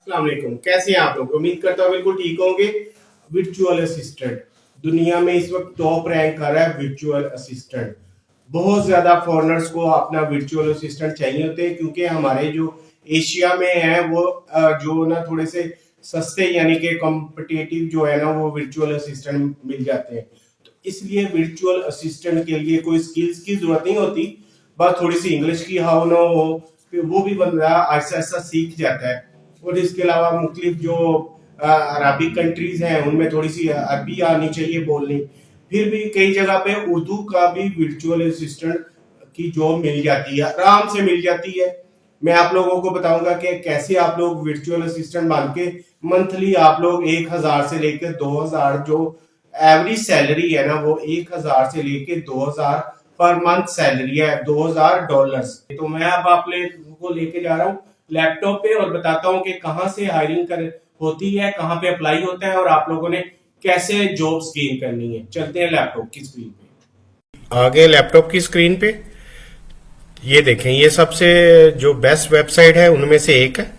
अस्सलाम वालेकुम, कैसे हैं आप लोग? उम्मीद करता हूँ बिल्कुल ठीक होंगे। वर्चुअल असिस्टेंट दुनिया में इस वक्त टॉप रैंक कर रहा है। वर्चुअल असिस्टेंट बहुत ज्यादा फॉरेनर्स को अपना वर्चुअल असिस्टेंट चाहिए होते हैं, क्योंकि हमारे जो एशिया में है वो जो ना थोड़े से सस्ते यानी कि कॉम्पिटिटिव जो है ना वो वर्चुअल असिस्टेंट मिल जाते हैं। तो इसलिए वर्चुअल असिस्टेंट के लिए कोई स्किल्स की जरूरत नहीं होती, बस थोड़ी सी इंग्लिश की हाउ ना हो, फिर वो भी बंदा ऐसा ऐसा सीख जाता है। और इसके अलावा मुख्तलिफ जो अरबिक कंट्रीज हैं उनमें थोड़ी सी अरबी आनी चाहिए बोलनी। फिर भी कई जगह पे उर्दू का भी वर्चुअल असिस्टेंट की जॉब मिल जाती है, आराम से मिल जाती है। मैं आप लोगों को बताऊंगा कि कैसे आप लोग वर्चुअल असिस्टेंट मान के मंथली आप लोग 1000 से लेकर 2000 जो एवरेज सैलरी है ना वो 1000 से लेकर 2000 पर मंथ सैलरी है, $2000। तो मैं अब आप को लेके जा रहा हूँ लैपटॉप पे और बताता हूँ कि कहाँ से हायरिंग कर होती है, कहाँ पे अप्लाई होता है और आप लोगों ने कैसे जॉब्स गेन करनी है। चलते हैं लैपटॉप की स्क्रीन पे। आगे लैपटॉप की स्क्रीन पे ये देखें, ये सबसे जो बेस्ट वेबसाइट है उनमें से एक है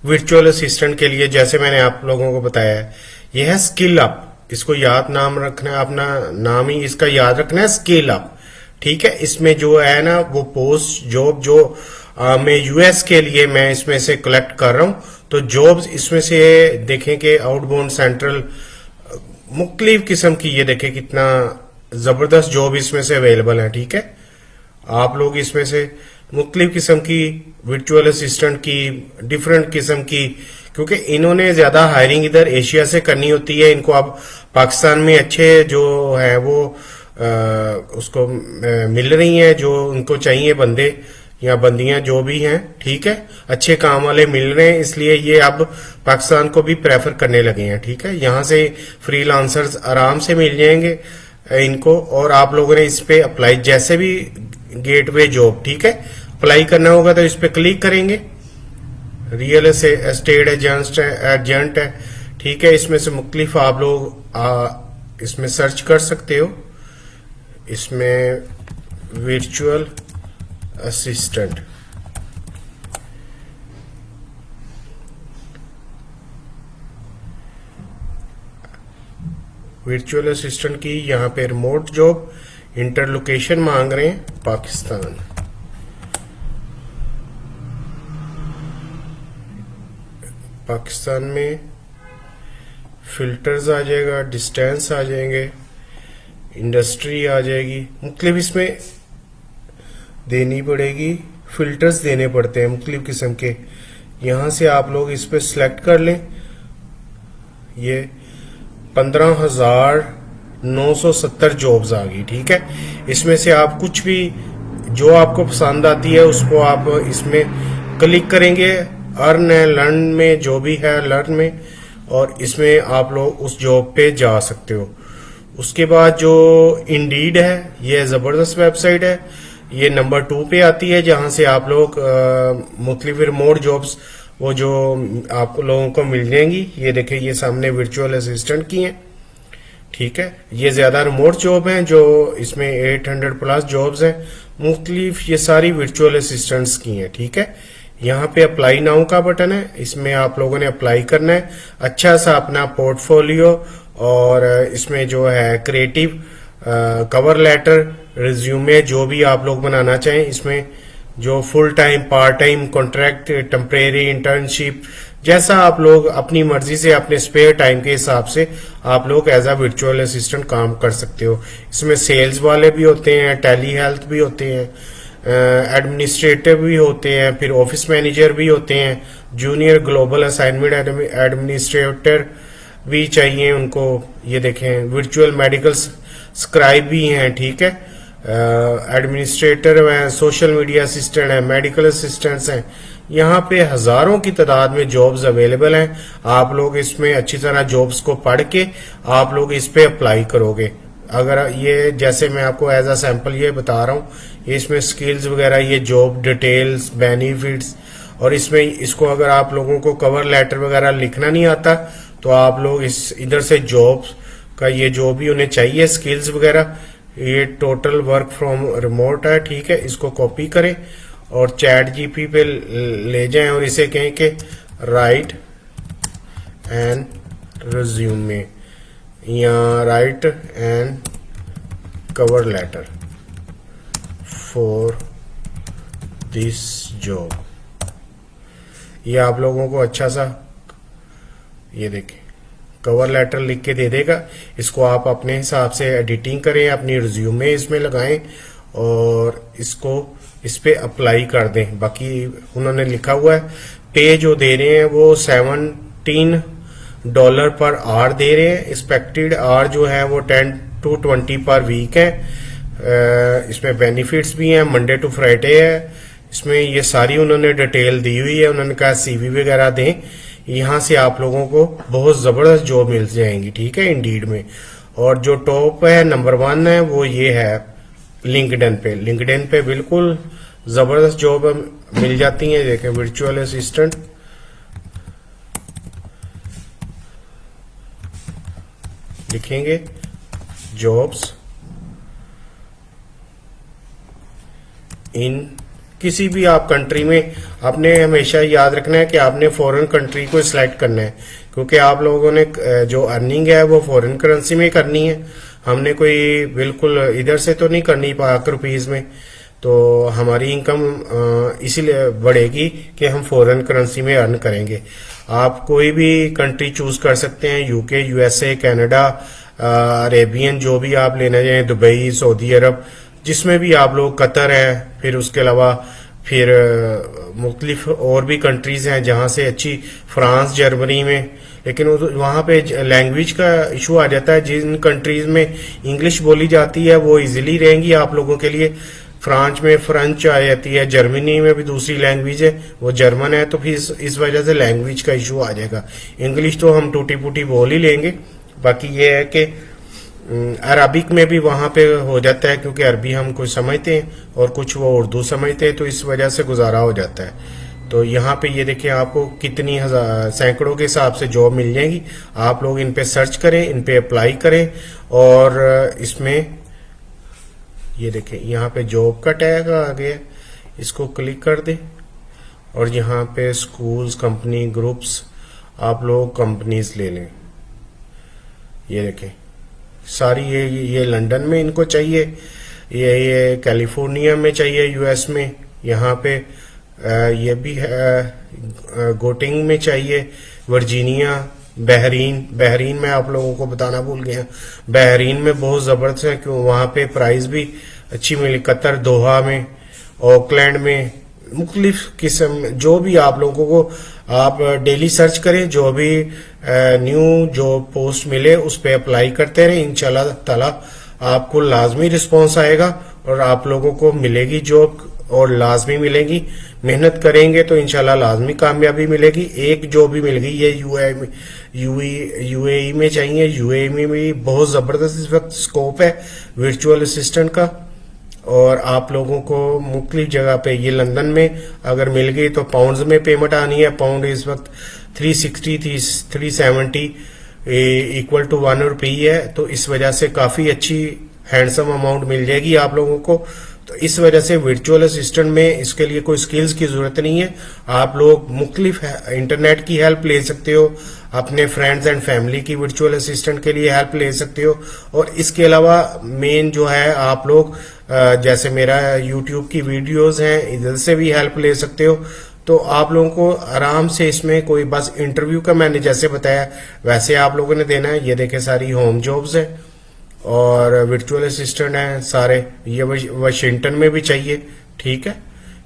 वर्चुअल असिस्टेंट के लिए। जैसे मैंने आप लोगों को बताया है, ये है स्किल अप। इसको याद नाम रखना है, अपना नाम ही इसका याद रखना है, स्किल अप। ठीक है, इसमें जो है ना वो पोस्ट जॉब जो मैं यूएस के लिए मैं इसमें से कलेक्ट कर रहा हूं। तो जॉब्स इसमें से देखें कि आउटबाउंड सेंट्रल मुख्तलिफ किस्म की, ये देखें कितना जबरदस्त जॉब इसमें से अवेलेबल है। ठीक है, आप लोग इसमें से मुख्तलिफ किस्म की वर्चुअल असिस्टेंट की डिफरेंट किस्म की, क्योंकि इन्होंने ज्यादा हायरिंग इधर एशिया से करनी होती है। इनको अब पाकिस्तान में अच्छे जो है वो उसको मिल रही हैं, जो उनको चाहिए बंदे या बंदियां जो भी हैं। ठीक है, अच्छे काम वाले मिल रहे हैं, इसलिए ये अब पाकिस्तान को भी प्रेफर करने लगे हैं। ठीक है, यहाँ से फ्रीलांसर्स आराम से मिल जाएंगे इनको, और आप लोगों ने इस पे अप्लाई, जैसे भी गेटवे जॉब, ठीक है, अप्लाई करना होगा तो इस पे क्लिक करेंगे। रियल एस्टेट एजेंट है। ठीक है, इसमें से मुख्तलिफ आप लोग इसमें सर्च कर सकते हो। इसमें वर्चुअल असिस्टेंट वर्चुअल असिस्टेंट की यहाँ पे रिमोट जॉब, इंटर लोकेशन मांग रहे हैं पाकिस्तान। पाकिस्तान में फिल्टर्स आ जाएगा, डिस्टेंस आ जाएंगे, इंडस्ट्री आ जाएगी, मुख्तलिफ इसमें देनी पड़ेगी, फिल्टर्स देने पड़ते हैं मुख्तलिफ किस्म के। यहां से आप लोग इस पे सिलेक्ट कर लें। ये 15,970 जॉब्स आ गई। ठीक है, इसमें से आप कुछ भी जो आपको पसंद आती है उसको आप इसमें क्लिक करेंगे। अर्न है, लर्न में जो भी है लर्न में, और इसमें आप लोग उस जॉब पे जा सकते हो। उसके बाद जो इंडीड है, ये जबरदस्त वेबसाइट है। ये नंबर 2 पे आती है, जहां से आप लोग मुख्तलिफ रिमोट जॉब्स वो जो आप लोगों को मिल जाएंगी। ये देखें, ये सामने वर्चुअल असिस्टेंट की हैं। ठीक है, ये ज्यादा रिमोट जॉब हैं, जो इसमें 800 प्लस जॉब्स हैं मुख्तलिफ, ये सारी वर्चुअल असिस्टेंट्स की हैं। ठीक है, यहाँ पे अप्लाई नाउ का बटन है, इसमें आप लोगों ने अप्लाई करना है। अच्छा सा अपना पोर्टफोलियो और इसमें जो है क्रिएटिव कवर लेटर, रिज्यूमे जो भी आप लोग बनाना चाहें, इसमें जो full time, part time, contract, temporary, internship, जैसा आप लोग अपनी मर्जी से अपने स्पेयर टाइम के हिसाब से आप लोग एज अ वर्चुअल असिस्टेंट काम कर सकते हो। इसमें सेल्स वाले भी होते हैं, टेली हेल्थ भी होते हैं, एडमिनिस्ट्रेटिव भी होते हैं, फिर ऑफिस मैनेजर भी होते हैं, जूनियर ग्लोबल असाइनमेंट एडमिनिस्ट्रेटर भी चाहिए उनको। ये देखें, वर्चुअल मेडिकल स्क्राइब भी हैं। ठीक है, एडमिनिस्ट्रेटर हैं, सोशल मीडिया असिस्टेंट है, मेडिकल असिस्टेंट्स हैं। यहाँ पे हजारों की तादाद में जॉब्स अवेलेबल हैं। आप लोग इसमें अच्छी तरह जॉब्स को पढ़ के आप लोग इस पे अप्लाई करोगे। अगर ये जैसे मैं आपको एज अ सैंपल ये बता रहा हूँ, इसमें स्किल्स वगैरह, ये जॉब डिटेल्स, बेनिफिट्स, और इसमें इसको अगर आप लोगों को कवर लेटर वगैरह लिखना नहीं आता तो आप लोग इस इधर से जॉब्स का ये जो भी उन्हें चाहिए स्किल्स वगैरह, ये टोटल वर्क फ्रॉम रिमोट है। ठीक है, इसको कॉपी करें और चैट जीपी पे ले जाएं और इसे कहें कि राइट एन रिज्यूमे या write an cover letter for this job. ये आप लोगों को अच्छा सा, ये देखिए, कवर लेटर लिख के दे देगा। इसको आप अपने हिसाब से एडिटिंग करें, अपनी रिज्यूमे इसमें लगाएं और इसको इस पे अप्लाई कर दें। बाकी उन्होंने लिखा हुआ है, पे जो दे रहे हैं वो $17 पर आवर दे रहे हैं। एक्सपेक्टेड आवर जो है वो 10 to 20 पर वीक है। इसमें बेनिफिट्स भी हैं, मंडे टू फ्राइडे है। इसमें ये सारी उन्होंने डिटेल दी हुई है। उन्होंने कहा सीवी वगैरह दें, यहाँ से आप लोगों को बहुत जबरदस्त जॉब मिल जाएंगी, ठीक है, इंडीड में। और जो टॉप है, नंबर 1 है, वो ये है लिंक्डइन पे। लिंक्डइन पे बिल्कुल जबरदस्त जॉब मिल जाती है। देखें, वर्चुअल असिस्टेंट, लिखेंगे जॉब्स इन किसी भी आप कंट्री में। आपने हमेशा याद रखना है कि आपने फॉरेन कंट्री को सिलेक्ट करना है, क्योंकि आप लोगों ने जो अर्निंग है वो फॉरेन करेंसी में करनी है। हमने कोई बिल्कुल इधर से तो नहीं करनी पाक रुपीज में, तो हमारी इनकम इसीलिए बढ़ेगी कि हम फॉरेन करेंसी में अर्न करेंगे। आप कोई भी कंट्री चूज कर सकते हैं, यूके, यूएसए, कनाडा, अरेबियन, जो भी आप लेना चाहें, दुबई, सऊदी अरब, जिसमें भी आप लोग, कतर है, फिर उसके अलावा फिर मुख्तलिफ और भी कंट्रीज हैं जहां से अच्छी, फ्रांस, जर्मनी में। लेकिन वहां पे लैंग्वेज का इशू आ जाता है। जिन कंट्रीज में इंग्लिश बोली जाती है वो इजीली रहेंगी आप लोगों के लिए। फ्रांस में फ्रेंच आ जाती है, जर्मनी में भी दूसरी लैंग्वेज है, वो जर्मन है, तो फिर इस वजह से लैंग्वेज का इशू आ जाएगा। इंग्लिश तो हम टूटी फूटी बोल ही लेंगे। बाकी ये है कि अरबिक में भी वहां पे हो जाता है, क्योंकि अरबी हम कुछ समझते हैं और कुछ वो उर्दू समझते हैं, तो इस वजह से गुजारा हो जाता है। तो यहाँ पे ये देखिए, आपको कितनी सैकड़ों के हिसाब से जॉब मिल जाएगी। आप लोग इन पे सर्च करें, इन पे अप्लाई करें और इसमें ये देखिए, यहाँ पे जॉब का टैग आ गया, इसको क्लिक कर दें और यहाँ पे स्कूल्स, कंपनी, ग्रुप्स, आप लोग कंपनीज ले लें। ये देखें सारी, ये लंदन में इनको चाहिए, ये कैलिफोर्निया में चाहिए, यूएस में, यहाँ पे ये भी है, गोटिंग में चाहिए, वर्जीनिया, बहरीन में आप लोगों को बताना भूल गया, बहरीन में बहुत जबरदस्त है, क्यों वहां पे प्राइस भी अच्छी मिली। कतर, दोहा में, ऑकलैंड में, मुख्तलिफ किस्म, जो भी आप लोगों को, आप डेली सर्च करें, जो भी न्यू जो पोस्ट मिले उस पे अप्लाई करते रहे। इंशाल्लाह ताला आपको लाजमी रिस्पांस आएगा और आप लोगों को मिलेगी जॉब, और लाजमी मिलेगी। मेहनत करेंगे तो इंशाल्लाह लाजमी कामयाबी मिलेगी। एक जॉब भी मिल गई है यूएई में चाहिए। यूएई में भी बहुत जबरदस्त इस वक्त स्कोप है वर्चुअल असिस्टेंट का, और आप लोगों को मुख्तलिफ जगह पे, ये लंदन में अगर मिल गई तो पाउंड्स में पेमेंट आनी है। पाउंड इस वक्त 370 इक्वल टू 1 रुपी है, तो इस वजह से काफी अच्छी हैंडसम अमाउंट मिल जाएगी आप लोगों को। तो इस वजह से वर्चुअल असिस्टेंट में इसके लिए कोई स्किल्स की जरूरत नहीं है। आप लोग मुख्तलिफ इंटरनेट की हेल्प ले सकते हो, अपने फ्रेंड्स एंड फैमिली की वर्चुअल असिस्टेंट के लिए हेल्प ले सकते हो। और इसके अलावा मेन जो है, आप लोग जैसे मेरा यूट्यूब की वीडियोस हैं, इधर से भी हेल्प ले सकते हो। तो आप लोगों को आराम से इसमें कोई, बस इंटरव्यू का मैंने जैसे बताया वैसे आप लोगों ने देना है। ये देखें सारी होम जॉब्स है और वर्चुअल असिस्टेंट है सारे, ये वाशिंगटन में भी चाहिए, ठीक है,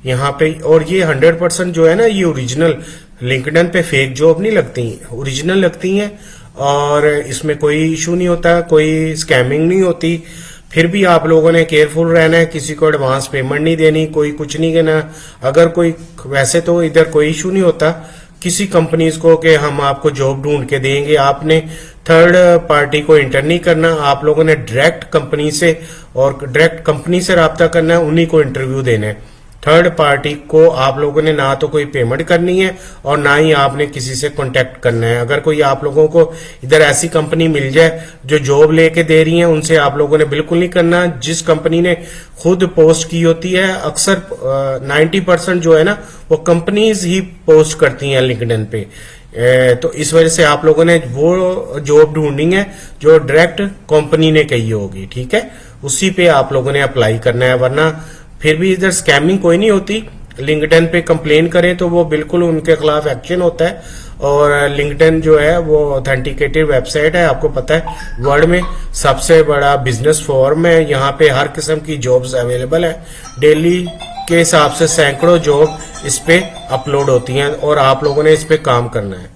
यहाँ पे। और ये 100% जो है ना, ये ओरिजिनल, लिंक्डइन पे फेक जॉब नहीं लगती, ओरिजिनल लगती हैं और इसमें कोई इशू नहीं होता, कोई स्कैमिंग नहीं होती। फिर भी आप लोगों ने केयरफुल रहना है, किसी को एडवांस पेमेंट नहीं देनी, कोई कुछ नहीं देना। अगर कोई, वैसे तो इधर कोई इशू नहीं होता किसी कंपनीज को कि हम आपको जॉब ढूंढ के देंगे। आपने थर्ड पार्टी को इंटर नहीं करना, आप लोगों ने डायरेक्ट कंपनी से, और डायरेक्ट कंपनी से रब्ता करना है, उन्हीं को इंटरव्यू देना है। थर्ड पार्टी को आप लोगों ने ना तो कोई पेमेंट करनी है और ना ही आपने किसी से कांटेक्ट करना है। अगर कोई आप लोगों को इधर ऐसी कंपनी मिल जाए जो जॉब लेके दे रही है, उनसे आप लोगों ने बिल्कुल नहीं करना। जिस कंपनी ने खुद पोस्ट की होती है, अक्सर 90% जो है ना, वो कंपनीज ही पोस्ट करती हैं लिंक्डइन पे। तो इस वजह से आप लोगों ने वो जॉब ढूंढनी है जो डायरेक्ट कंपनी ने कही होगी, ठीक है, उसी पे आप लोगों ने अप्लाई करना है, वरना फिर भी इधर स्कैमिंग कोई नहीं होती। लिंक्डइन पे कंप्लेन करें तो वो बिल्कुल उनके खिलाफ एक्शन होता है। और लिंक्डइन जो है वो ऑथेंटिकेटेड वेबसाइट है, आपको पता है वर्ल्ड में सबसे बड़ा बिजनेस फोरम है। यहाँ पे हर किस्म की जॉब्स अवेलेबल है, डेली के हिसाब से सैकड़ों जॉब इस पे अपलोड होती हैं और आप लोगों ने इस पे काम करना है।